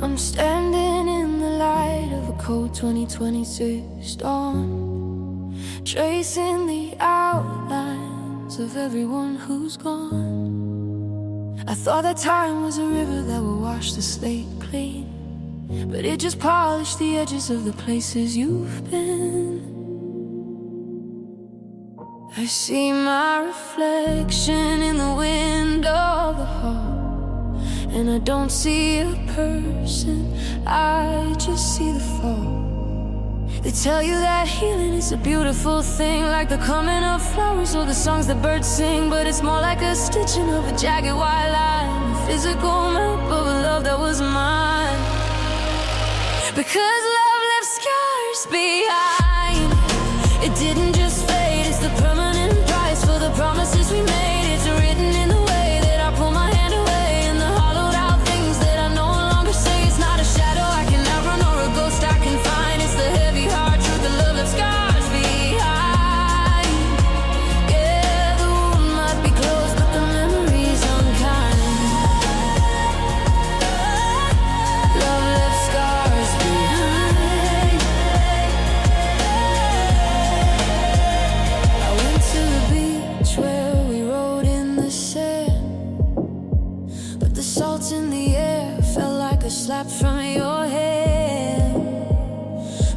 I'm standing in the light of a cold 2026 dawn, tracing the outlines of everyone who's gone. I thought that time was a river that would wash the slate clean, but it just polished the edges of the places you've been. I see my reflection in the window of the hall, and I don't see a person, I just see the fall. They tell you that healing is a beautiful thing, like the coming of flowers or the songs that birds sing, but it's more like a stitching of a jagged white line, a physical map of a love that was mine. Because love left scars behind. It didn't just fade, it's the permanent price for the promises we made. It's written in the way that I pull my hand away, and the hollowed out things that I no longer say. It's not a shadow I can outrun or a ghost I can find. It's the heavy heart truth that love left scars behind. Yeah, the wound might be closed, but the memory's unkind. Love left scars behind. I went to the beach where we rode in the sand, but the salt in the air felt like a slap from your hand.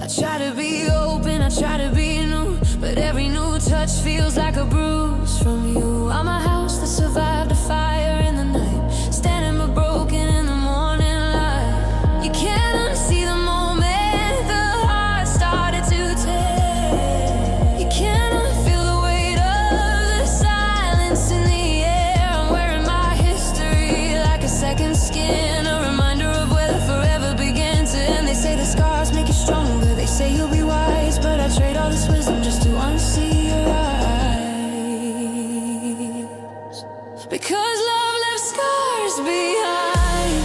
I try to be open, I try to be new, but every new touch feels like a bruise from you. I'm a house that survived a fire in the night, standing but broken in the morning light. You can't unsee the moment the heart started to tear. You cannot feel the weight of the silence in the air. I'm wearing my history like a second skin, a reminder of where the forever began to end. They say the scars make you stronger, they say you'll be wise, but I trade all this wisdom just to unsee your eyes. Because love left scars behind.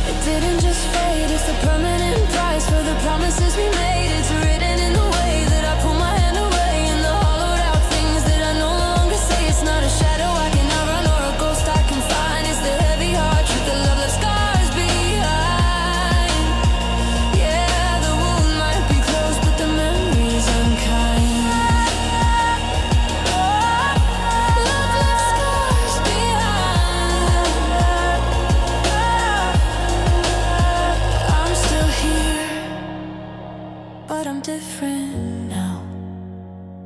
It didn't just fade, it's the permanent price for the promises we made. It's written in the way that I pull my hand away, and the hollowed out things that I no longer say. It's not a shadow I can outrun or a ghost I can find. It's the heavy heart truth that love left scars behind. Yeah, the wound might be closed, but the memory's unkind. Love left scars behind. I'm still here, but I'm different now.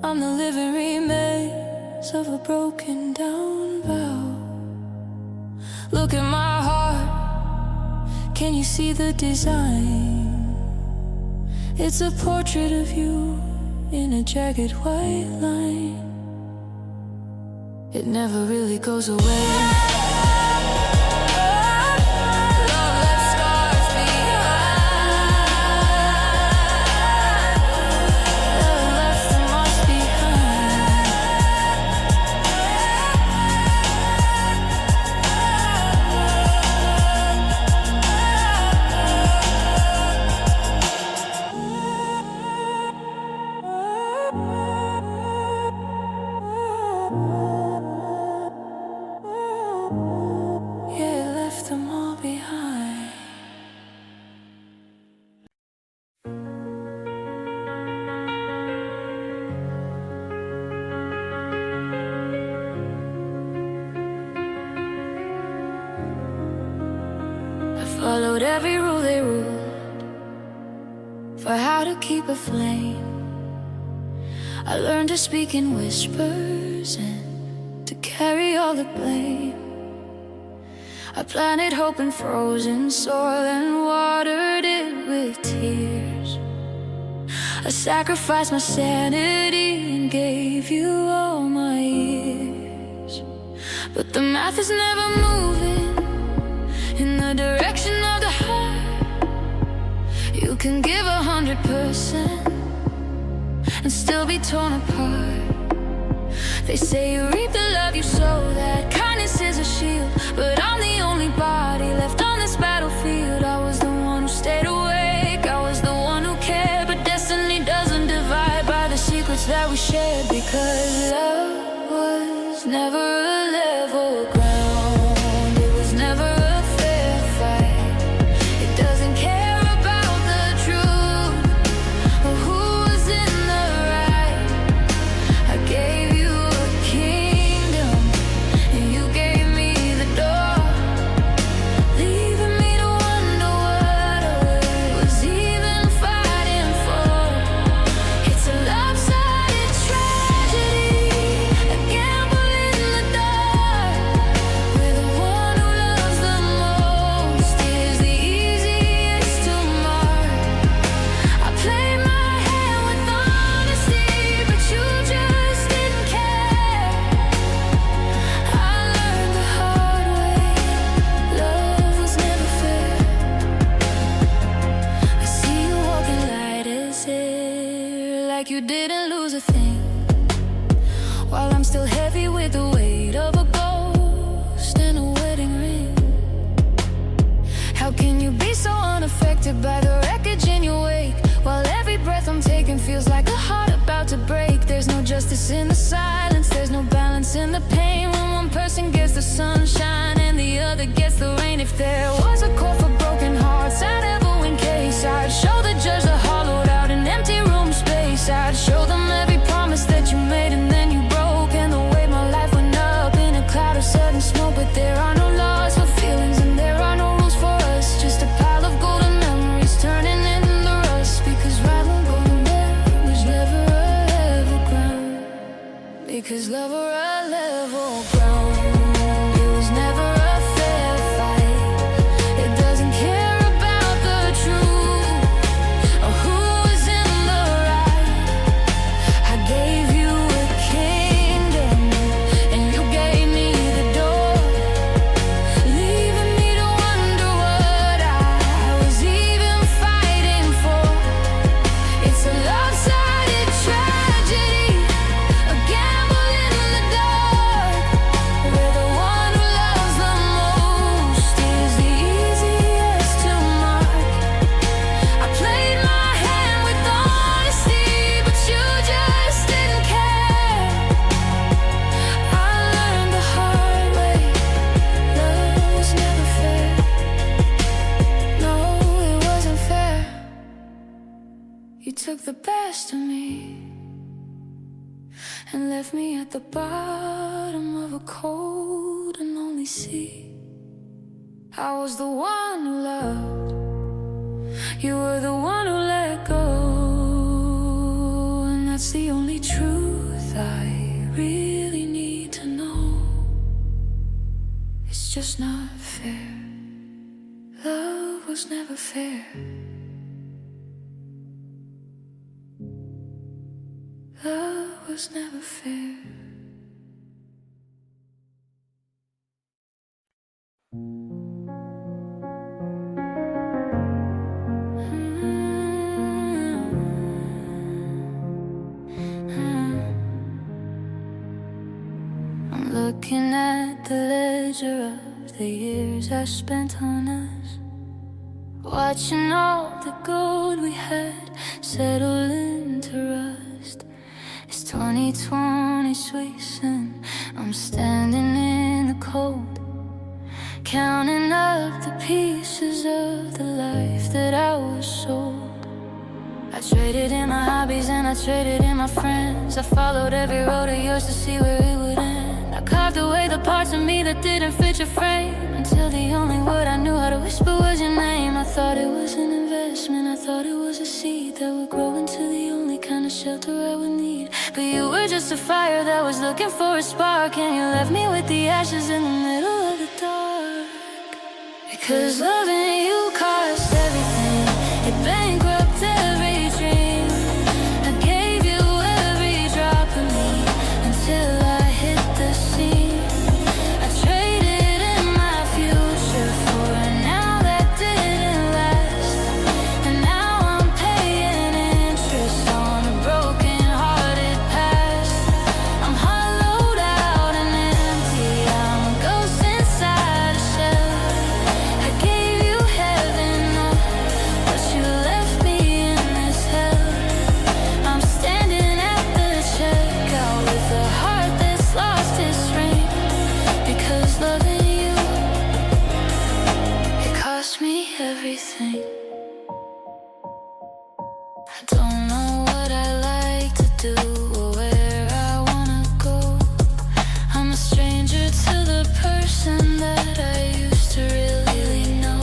I'm the living remains of a broken down vow. Look at my heart, can you see the design? It's a portrait of you in a jagged white line. It never really goes away. Love left scars behind. Love left the marks behind. Yeah, it left them all behind. I followed every rule they ruled for how to keep a flame. I learned to speak in whispers and to carry all the blame. I planted hope in frozen soil and watered it with tears. I sacrificed my sanity and gave you all my years. But the math is never moving in the direction of the heart. You can give 100% and still be torn apart. They say you reap the love you sow, that kindness is a shield, but I'm the only body left on this battlefield. I was the one who stayed awake, I was the one who cared, but destiny doesn't divide by the secrets that we shared. Because love was never a level ground, it was never a fair fight. It doesn't didn't lose a thing, while I'm still heavy with the weight of a ghost and a wedding ring. How can you be so unaffected by the wreckage in your wake, while every breath I'm taking feels like a heart about to break? There's no justice in the silence, there's no balance in the pain, when one person gets the sunshine and the other gets the rain. If there was a call for broken hearts I'd ever win case, I'd show the judge the hollowed out and empty room space. I'd show them every promise that you made and then you broke, and the way my life went up in a cloud of sudden smoke. But there are no laws for feelings and there are no rules for us, just a pile of golden memories turning into the rust. Because riding golden there was never a level ground, because love were a level ground. It was never a fair fight. It doesn't care about the truth or who was in the right. I gave you a kingdom and you gave me the door, leaving me to wonder what I was even fighting for. It's a lopsided tragedy, a gamble in the dark, where the one who loves the most is the easiest to mark. I played my hand with honesty, but you just didn't care. I learned the hard way, love was never fair. No, it wasn't fair. You took the best of me and left me at the bottom of a cold and lonely sea. I was the one who loved, you were the one who let go, and that's the only truth I really need to know. It's just not fair. Love was never fair. Love was never fair. I'm looking at the ledger of the years I spent on us, watching all the gold we had settle into rust. It's 2020 Swiss and I'm standing in the cold, counting up the pieces of the life that I was sold. I traded in my hobbies and I traded in my friends. I followed every road of yours to see where it would end. I carved away the parts of me that didn't fit your frame, until the only word I knew how to whisper was your name. I thought it was an investment, I thought it was a seed that would grow into the only kind of shelter I would need. But you were just a fire that was looking for a spark, and you left me with the ashes in the middle of the dark. Because loving you cost everything, it bankrupted every dream. I gave you every drop of me until I hit the scene. I traded in my future for a now that didn't last, and now I'm paying interest on a broken-hearted past. I'm hollowed out and empty, I'm a ghost inside a shell. I gave you heaven, but you left me in this hell. I'm standing at the checkout with a heart that's lost its ring, because loving you, it cost me everything. I don't know what I like to do or where I wanna go. I'm a stranger to the person that I used to really know.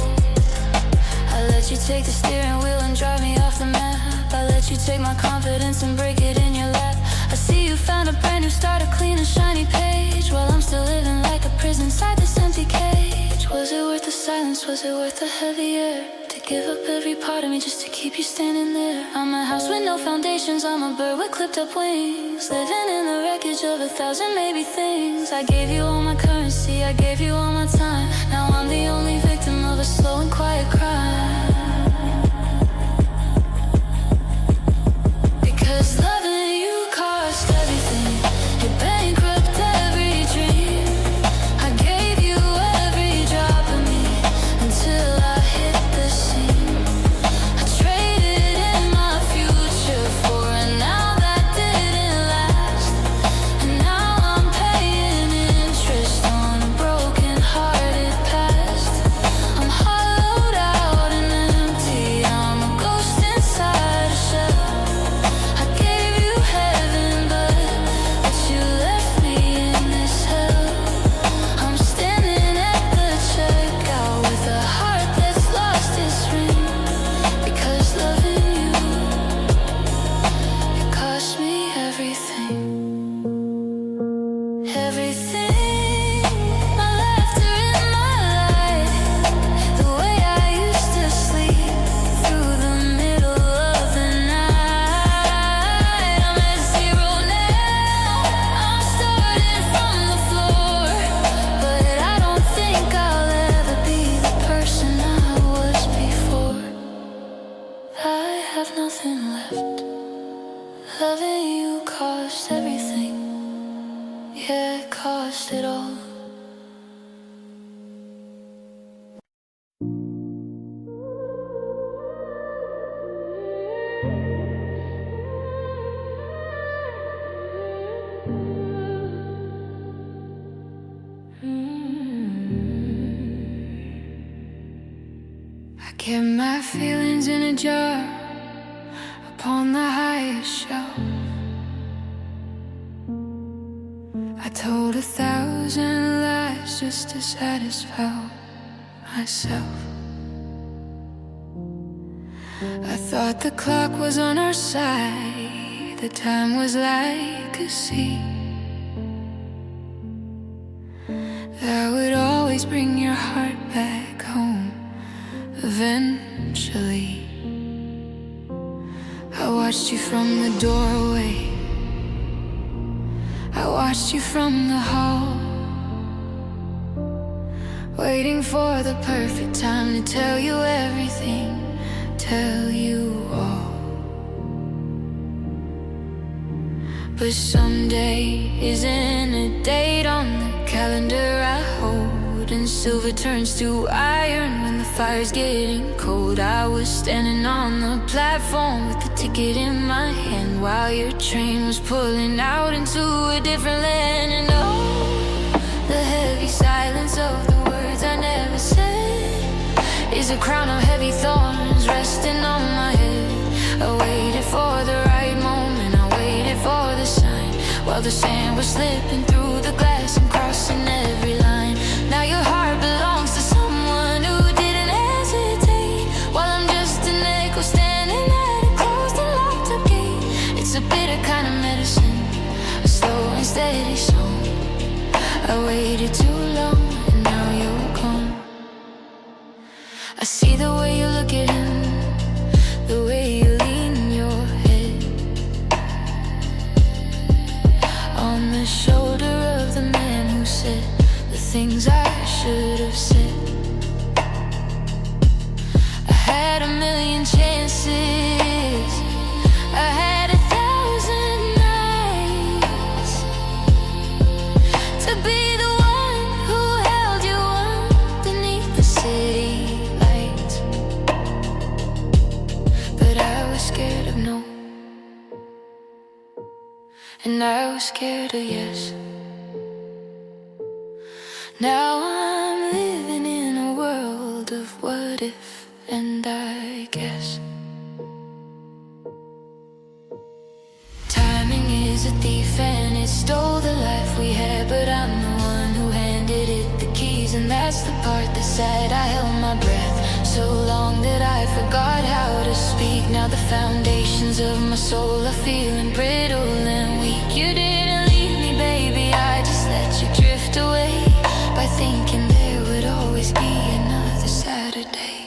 I let you take the steering wheel and drive me off the map. I let you take my confidence and break it in your lap. I see you found a brand new start, a clean and shiny page, while I'm still living like a prison inside this empty cage. Was it worth the silence? Was it worth the heavy air? To give up every part of me just to keep you standing there. I'm a house with no foundations, I'm a bird with clipped up wings, living in the wreckage of 1,000 maybe things. I gave you all my currency, I gave you all my time. Now I'm the only victim of a slow and quiet crime. Because loving you Loving you cost everything. Yeah, it cost it all. I kept my feelings in a jar upon the highest shelf. I told 1,000 lies just to satisfy myself. I thought the clock was on our side, the time was like a sea that would always bring your heart back home eventually. I watched you from the doorway, I watched you from the hall, waiting for the perfect time to tell you everything, tell you all. But someday isn't a date on the calendar I hold, and silver turns to iron when the fire's getting cold. I was standing on the platform with the ticket in my hand while your train was pulling out into a different land. And oh, the heavy silence of the words I never said is a crown of heavy thorns resting on my head. I waited for the right moment, I waited for the sign, while the sand was slipping through the glass and crossing every line. Now your heart belongs to someone who didn't hesitate, while I'm just an echo standing at a closed and locked up gate. It's a bitter kind of medicine, a slow and steady song. I waited too long and now you're gone. I see the way you look at him, the way you lean your head on the shoulder of the man who said the things I should have said. I had a million chances, I had 1,000 nights to be the one who held you underneath the city lights. But I was scared of no, and I was scared of yes. Now I'm living in a world of what if and I guess. Timing is a thief and it stole the life we had, but I'm the one who handed it the keys, and that's the part that's sad. I held my breath so long that I forgot how to speak. Now the foundations of my soul are feeling brittle and weak. You didn't leave me, baby, I just let you drift away by thinking there would always be another Saturday.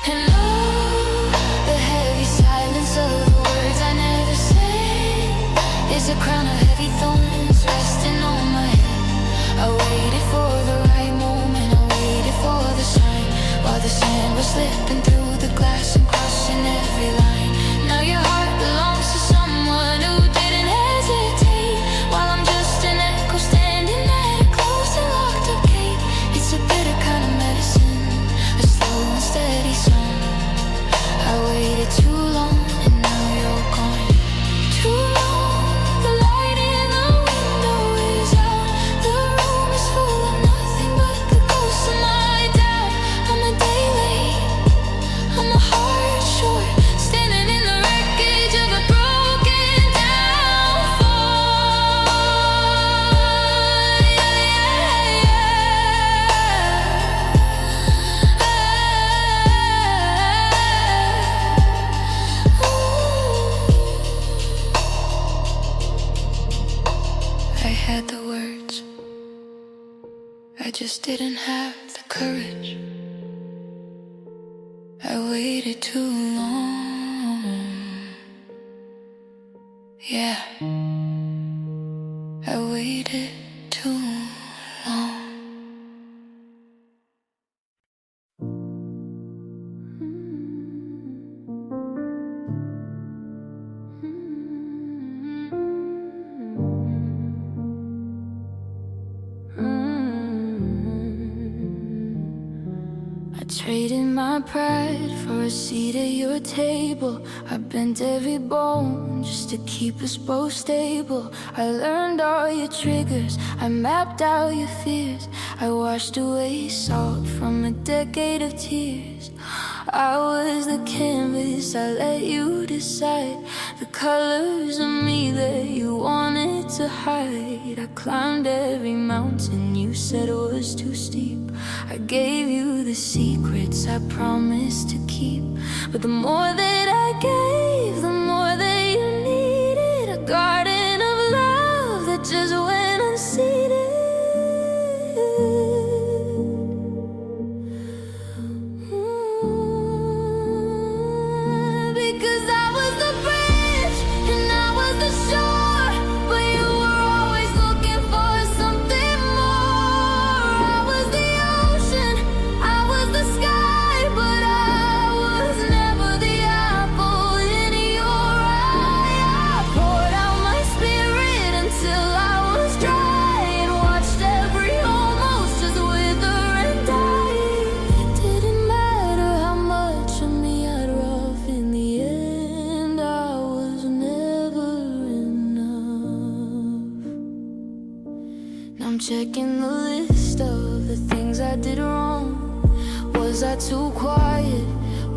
And oh, the heavy silence of the words I never said is a crown of heavy thorns resting on my head. I waited for the right moment, I waited for the sign, while the sand was slipping through the glass and crossing every line. Now your heart belongs to someone who didn't hesitate, while I'm just an echo standing at a closed and locked up gate. It's a bitter kind of medicine, a slow and steady song. I waited too long and now you're gone. Too long, the light in the window is out, the room is full of nothing but the ghosts of my doubt. I'm a day late, I'm a heart short, standing in the wreckage of a broken down fort. Yeah, yeah, yeah. I had the words, I just didn't have the courage. I waited too long. Yeah, I waited too long. Traded my pride for a seat at your table. I bent every bone just to keep us both stable. I learned all your triggers, I mapped out your fears. I washed away salt from a decade of tears. I was the canvas, I let you decide the colors of me that you wanted to hide. I climbed every mountain you said was too steep. I gave you the secrets I promised to keep. But the more that I gave, the more that you needed. A garden of love that just went unseeded. Because I was the bridge and I was the shore, but you were always looking for something more. I was the ocean, I was the sky, but I was never the apple in your eye. I poured out my spirit until I was dry, and watched every almost just wither and die. It didn't matter how much of me I'd rough, in the end I was never enough. Now I'm checking the list of the things I did wrong. Was I too quiet?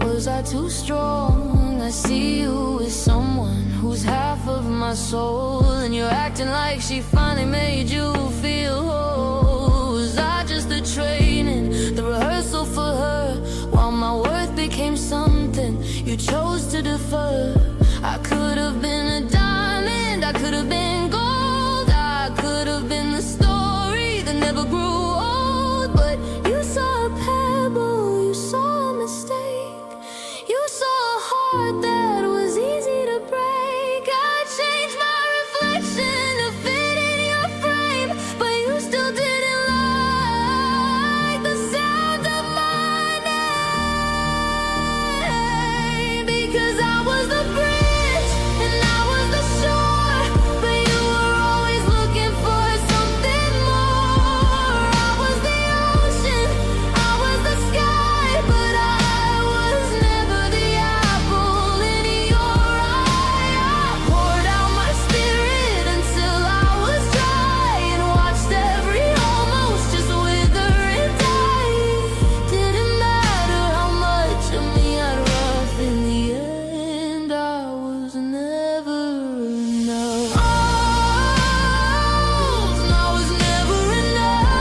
Was I too strong? I see you with someone who's half of my soul, and you're acting like she finally made you feel whole. Was I just the training, the rehearsal for her, while my worth became something you chose to defer? I could have been a diamond, I could have been gold, I could have been the story that never grew old. But you saw a pebble, you saw a mistake, you saw a heart that was easy to break. I changed my reflection to fit in your frame, but you still didn't like the sound of my name. Because I was the bridge and I was the shore, but you were always looking for something more. I was the ocean, I was the sky, but I was never the apple in your eye. I poured out my spirit until I was dry, and watched every almost just wither and die. Didn't matter how much of me I'd rough, in the end I was never enough. Oh, I was never enough.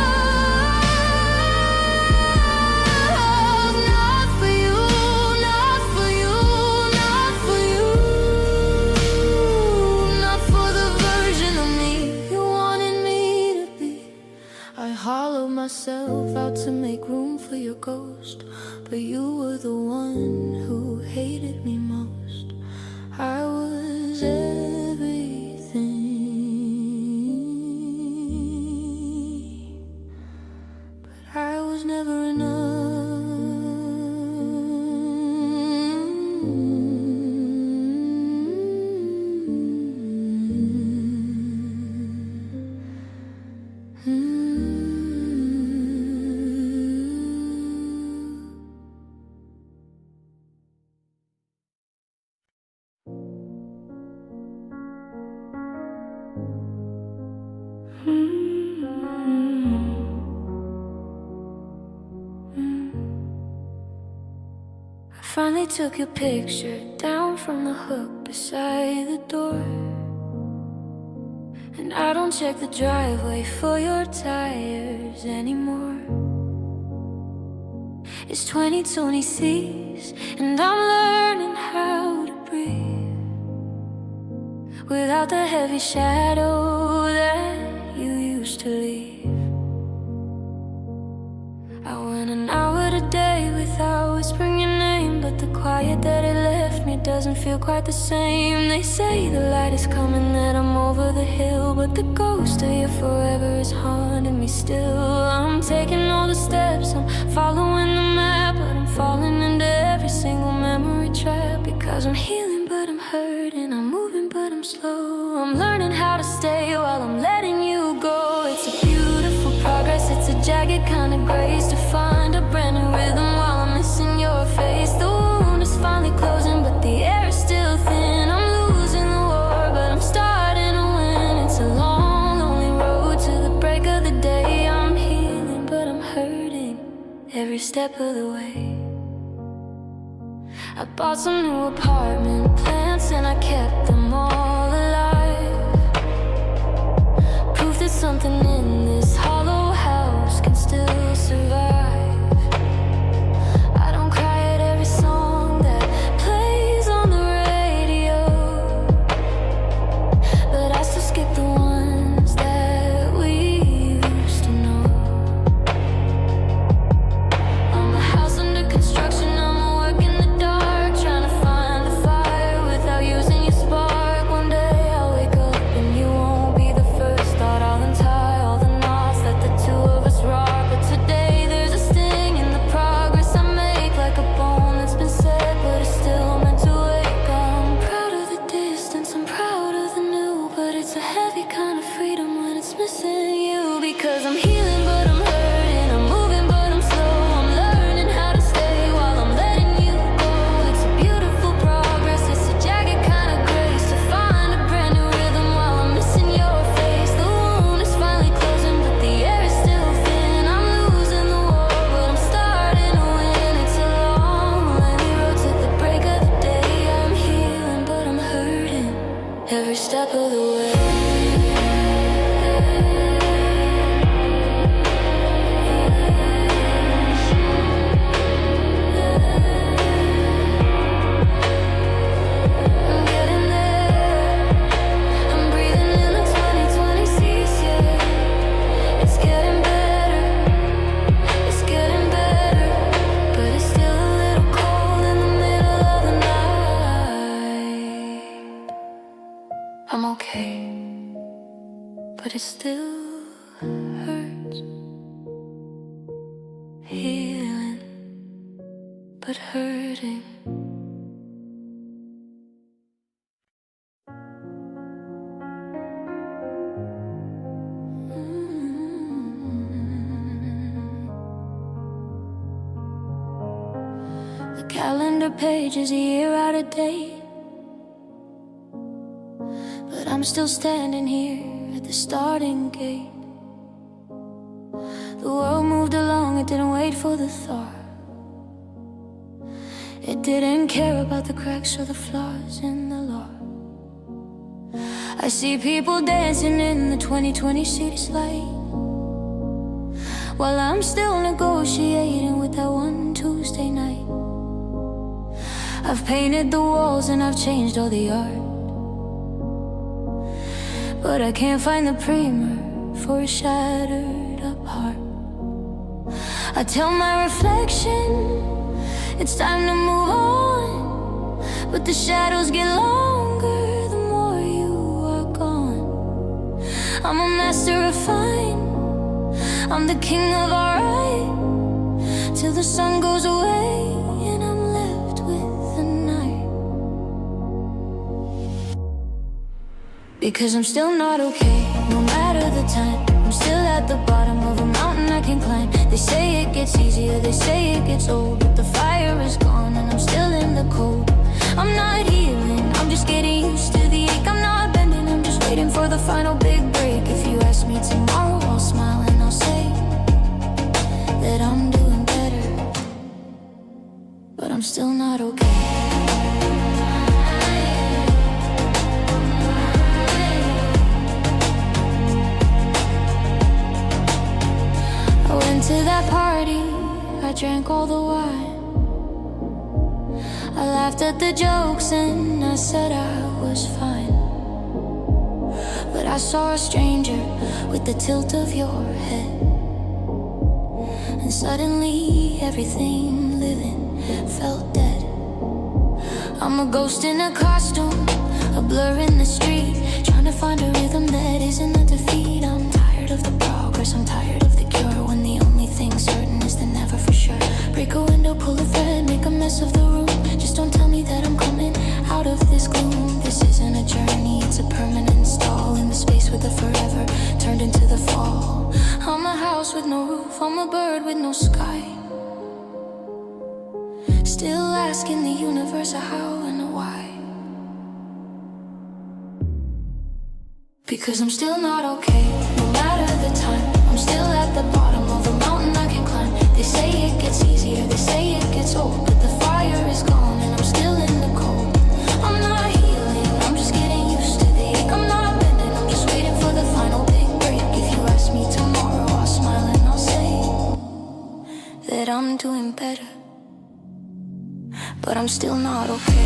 Not for you, not for you, not for you. Not for the version of me you wanted me to be. I hollowed myself out to make room for your ghost, but you were the one who hated me most. I was everything, but I was never I finally took your picture down from the hook beside the door, and I don't check the driveway for your tires anymore. It's 2026 and I'm learning how to breathe without the heavy shadow that you used to leave. I went an hour today without whispering your name, but the quiet that it left me doesn't feel quite the same. They say the light is coming, that I'm over the hill, but the ghost of you forever is haunting me still. I'm taking all the steps, I'm following the map, but I'm falling into every single memory trap. Because I'm healing but I'm hurting, I'm moving but I'm slow. I'm learning how to stay while I'm letting you go. It's a beautiful progress, it's a jagged kind of grace to find a brand new rhythm while I'm step of the way. I bought some new apartment plants and I kept them all alive. Proof that something in this hollow house can still survive. I don't cry at every song that plays on the radio, but I still skip the ones that we used to know. I'm a house under construction, I'm a work in the dark, trying to find the fire without using your spark. One day I'll wake up and you won't be the first thought. I'll untie all the knots that the two of us rock. But today there's a sting in the progress I make, like a bone that's been set but it's still meant to wake. I'm proud of the distance, I'm proud of the new, but it's a heavy kind of freedom when it's missing you. Because I'm healing but I'm hurting, I'm moving but I'm slow, I'm learning how to stay while I'm letting you go. It's a beautiful progress, it's a jagged kind of grace to find a brand new rhythm while I'm missing your face. The wound is finally closing but the air is still thin. I'm losing the war but I'm starting to win. It's a long, lonely road to the break of the day. I'm healing but I'm hurting every step of the way. I'm getting there, I'm breathing in the 2020 seas, yeah. It's getting better, but it's still a little cold in the middle of the night. I'm okay, but it still hurts. Healing, but hurting. The calendar page is a year out of date, but I'm still standing here at the starting gate. The world moved along, it didn't wait for the thought. It didn't care about the cracks or the flaws in the law. I see people dancing in the 2020 city slide, while I'm still negotiating with that one Tuesday night. I've painted the walls and I've changed all the art, but I can't find the primer for a shattered up heart. I tell my reflection it's time to move on, but the shadows get longer the more you are gone. I'm a master of fine, I'm the king of alright, till the sun goes away and I'm left with the night. Because I'm still not okay, no matter the time. I'm still at the bottom of a mountain I can climb. They say it gets easier, they say it gets old, but the fire is gone and I'm still in the cold. I'm not healing, I'm just getting used to the ache. I'm not bending, I'm just waiting for the final big break. If you ask me tomorrow, I'll smile and I'll say that I'm doing better, but I'm still not okay. To that party, I drank all the wine. I laughed at the jokes and I said I was fine. But I saw a stranger with the tilt of your head, and suddenly everything living felt dead. I'm a ghost in a costume, a blur in the street, trying to find a rhythm that isn't a defeat. I'm tired of the progress, I'm tired of the cure, when the only thing certain is the never for sure. Break a window, pull a thread, make a mess of the room. Just don't tell me that I'm coming out of this gloom. This isn't a journey, it's a permanent stall in the space where the forever turned into the fall. I'm a house with no roof, I'm a bird with no sky, still asking the universe a how and a why. Because I'm still not okay, no matter the time. I'm still at the bottom of a mountain I can climb. They say it gets easier, they say it gets old, but the fire is gone and I'm still in the cold. I'm not healing, I'm just getting used to the ache. I'm not bending, I'm just waiting for the final big break. If you ask me tomorrow, I'll smile and I'll say that I'm doing better, but I'm still not okay.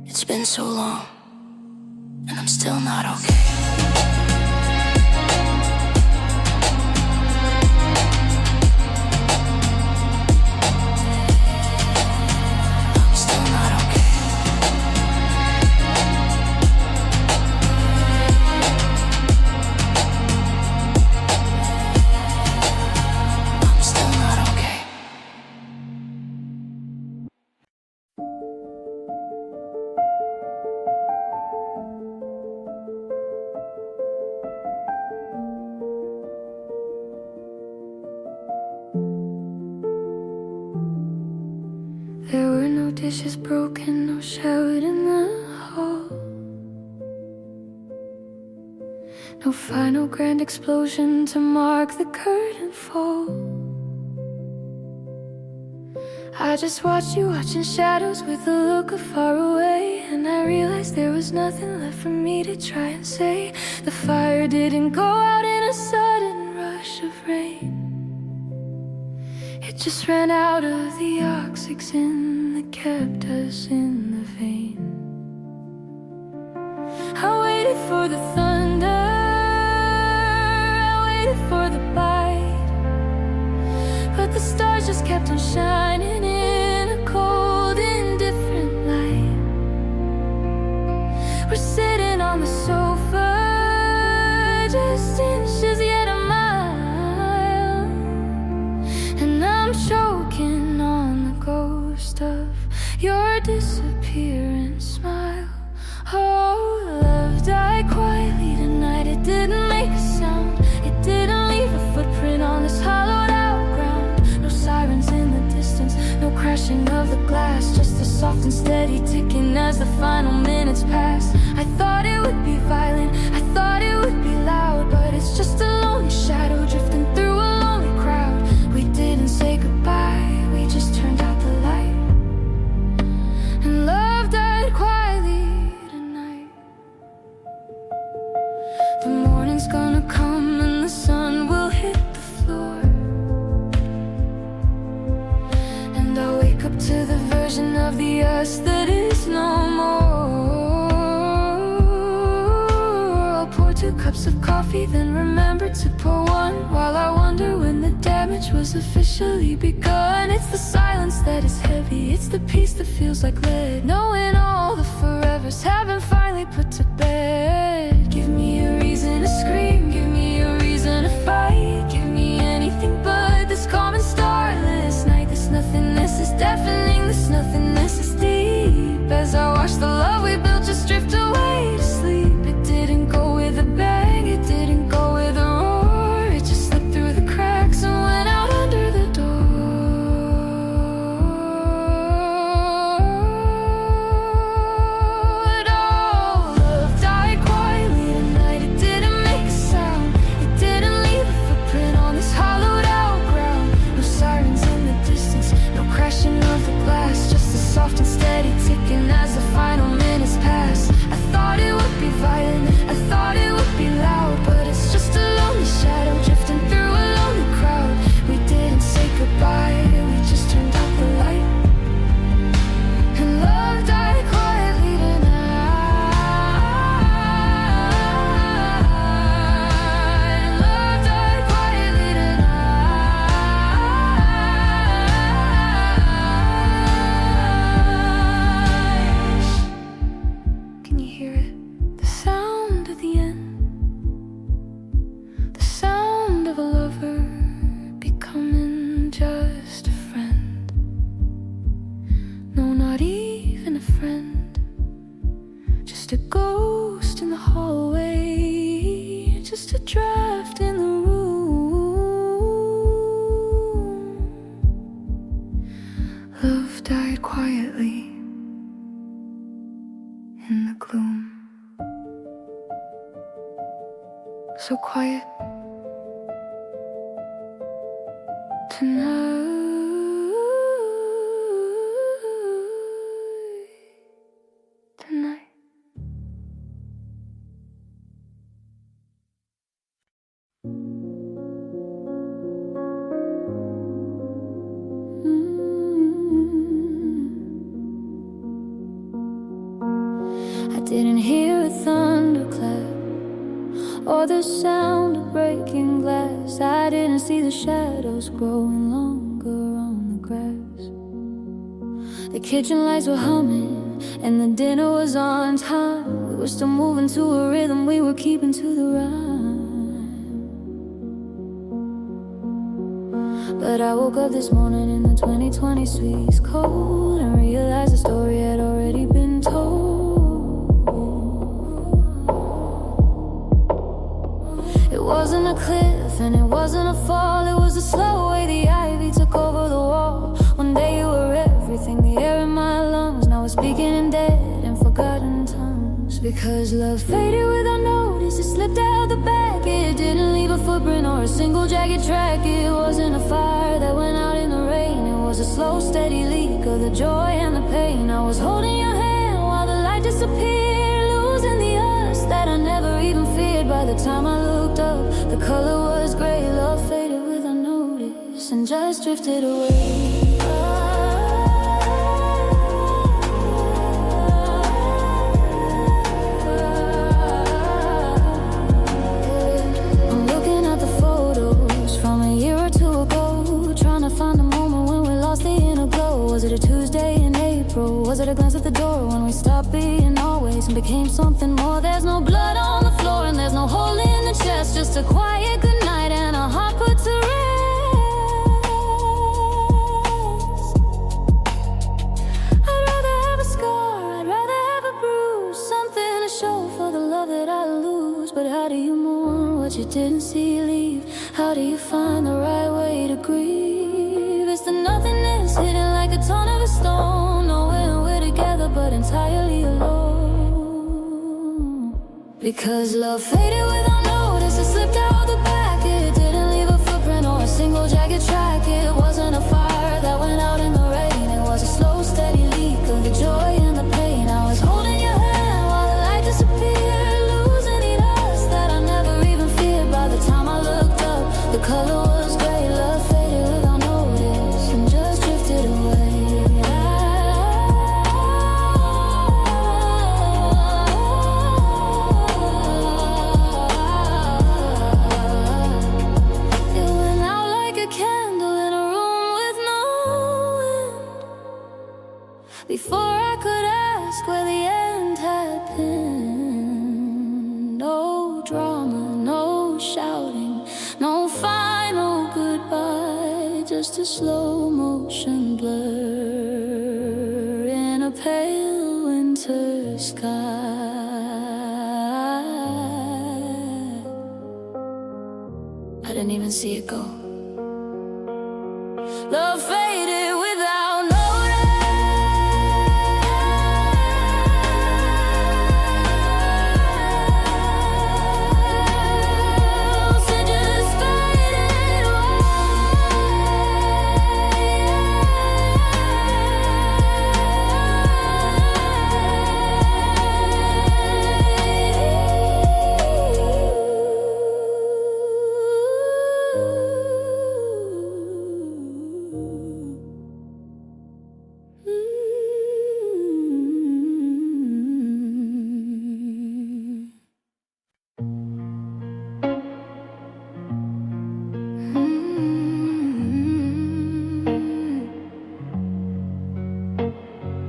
It's been so long, and I'm still not okay. There were no dishes broken, no shout in the hall, no final grand explosion to mark the curtain fall. I just watched you watching shadows with a look of far away, and I realized there was nothing left for me to try and say. The fire didn't go out in a sudden rush of rain, it just ran out of the oxygen that kept us in the vein. I waited for the thunder, I waited for the bite, but the stars just kept on shining in a cold, indifferent light. We're sitting on the sofa, just inches yet a mile, and I'm choking on the ghost of your disappearing smile. Oh, love died quietly tonight. It didn't make a sound, it didn't leave a footprint on this hollowed out ground. No sirens in the distance, no crashing of the glass, just a soft and steady ticking as the final minutes pass. I thought it would be violent, I thought it would be loud, but it's just a lonely shadow drifting through a lonely crowd. We didn't say goodbye, we just turned out the light, and love died quietly tonight. The morning's gonna come and the sun will hit the floor, and I'll wake up to the version of the us that is no more. I'll pour 2 cups of coffee, then remember to pour 1, while I wonder when the damage was officially begun. It's the silence that is heavy, it's the peace that feels like lead, knowing all the forevers have been finally put to bed. Give me a reason to scream, give me a reason to fight, give me anything but this calm and starless night. This nothingness is deafening, this nothingness is deep. As I watch the love we built just drift away to sleep. It didn't go with a bang, it didn't go with a roar, it just slipped through the cracks and went out under the door. And all draft in the room. Love died quietly in the gloom. So quiet tonight. I didn't hear a thunderclap or the sound of breaking glass. I didn't see the shadows growing longer on the grass. The kitchen lights were humming and the dinner was on time. We were still moving to a rhythm, we were keeping to the rhyme. But I woke up this morning in the 2020 sweet cold and realized the story had already been told. It wasn't a cliff and it wasn't a fall. It was a slow way the ivy took over the wall. One day you were everything, the air in my lungs. Now we're speaking in dead and forgotten tongues. Because love faded without notice, it slipped out the back. It didn't leave a footprint or a single jagged track. It wasn't a fire that went out in the rain. It was a slow steady leak of the joy and the pain. I was holding your hand while the light disappeared, losing the us that I never even feared. By the time I looked up, the color was gray. Love faded without notice and just drifted away. I'm looking at the photos from a year or two ago, trying to find a moment when we lost the inner glow. Was it a Tuesday in April? Was it a glance at the door when we stopped being always and became something more? There's no blood on the floor and there's no hole in the chest, just a quiet goodnight and a heart put to rest. I'd rather have a scar, I'd rather have a bruise, something to show for the love that I lose. But how do you mourn what you didn't see leave? How do you find the right way to grieve? It's the nothingness hidden like a ton of a stone, knowing we're together but entirely alone. Because love faded without notice, it slipped out the back. It didn't leave a footprint or a single jagged track. It wasn't a fire that went out in the rain. It was a slow steady leak of the joy and the pain. I was holding your hand while the light disappeared, losing the us that I never even feared. By the time I looked up, the color was gray. Love faded without notice and just drifted away. Before I could ask where the end had been. No drama, no shouting, no final goodbye, just a slow motion blur in a pale winter sky. I didn't even see it go. Love faded without notice.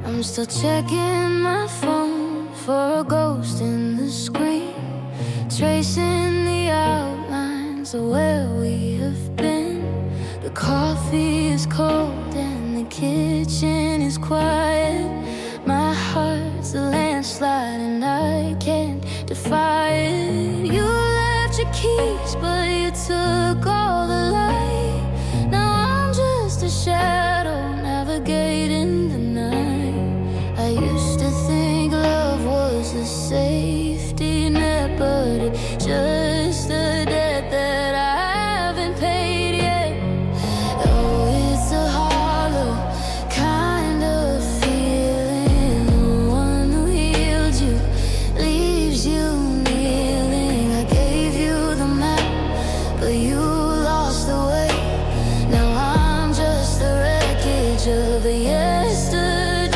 I'm still checking my phone for a ghost in the screen, tracing the outlines of where we have been. The coffee is cold and the kitchen is quiet. My heart's a landslide and I can't defy it. You left your key peace, but you took all the light. Now I'm just a shadow navigating the night. I used to think love was a safety net, but it's just a debt that I haven't paid yet. Oh, it's a hollow kind of feeling. The one who healed you leaves you kneeling. I gave you the map, but you lost the way. Now I'm just the wreckage of a yesterday.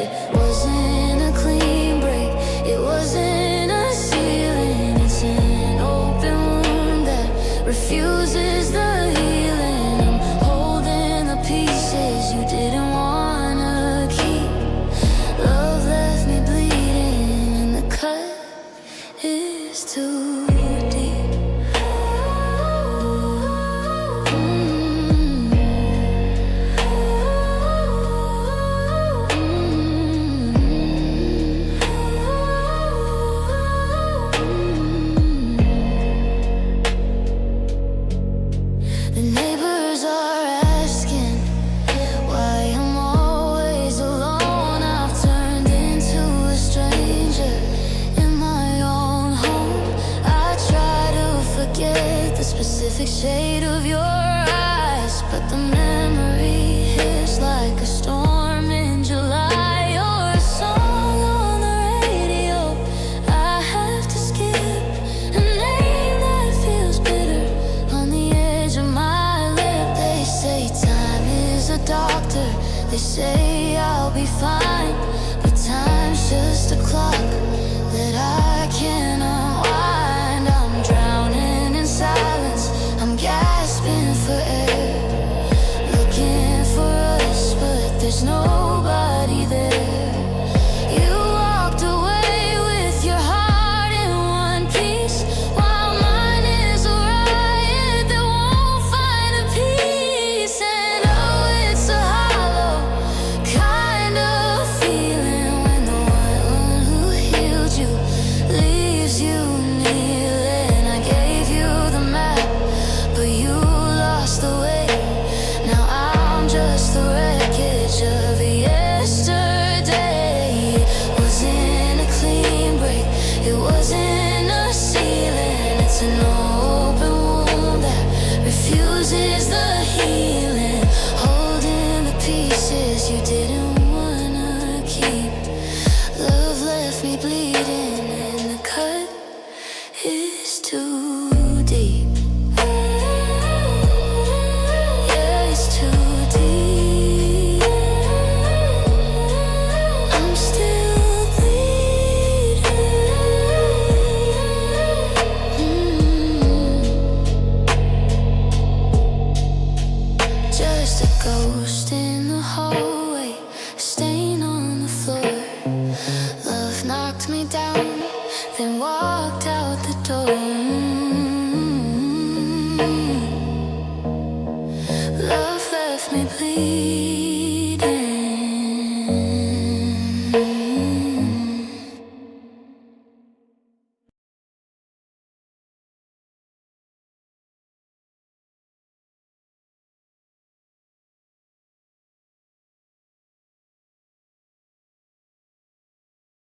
It wasn't a clean break, it wasn't a ceiling. It's an open wound that refuses the healing. I'm holding the pieces you didn't wanna keep. Love left me bleeding, and the cut is too deep. The neighbors are asking why I'm always alone. I've turned into a stranger in my own home. I try to forget the specific shade of your eyes, but the memory hits like a storm in July. You're a song on the radio I have to skip, a name that feels bitter on the edge of my lip. They say time is a doctor, they say I'll be fine, but time's just a clock that I can't unwind. I'm drowning in silence, I'm gasping for air, looking for us, but there's nobody there. You walked away with your heart in one piece, while mine is a riot that won't find a peace. And oh, it's a hollow kind of feeling when the one who healed you leaves you kneeling. I gave you the map, but you lost the way. Now I'm just the wreckage of yesterday. It wasn't a clean break, it wasn't a ceiling. It's an open wound that refuses the healing. Holding the pieces you didn't wanna keep. Love left me bleeding, and the cut is too deep. Yeah, it's too deep. I'm still bleeding. Just a ghost in the hallway, a stain on the floor. Love knocked me down, then walked out the door.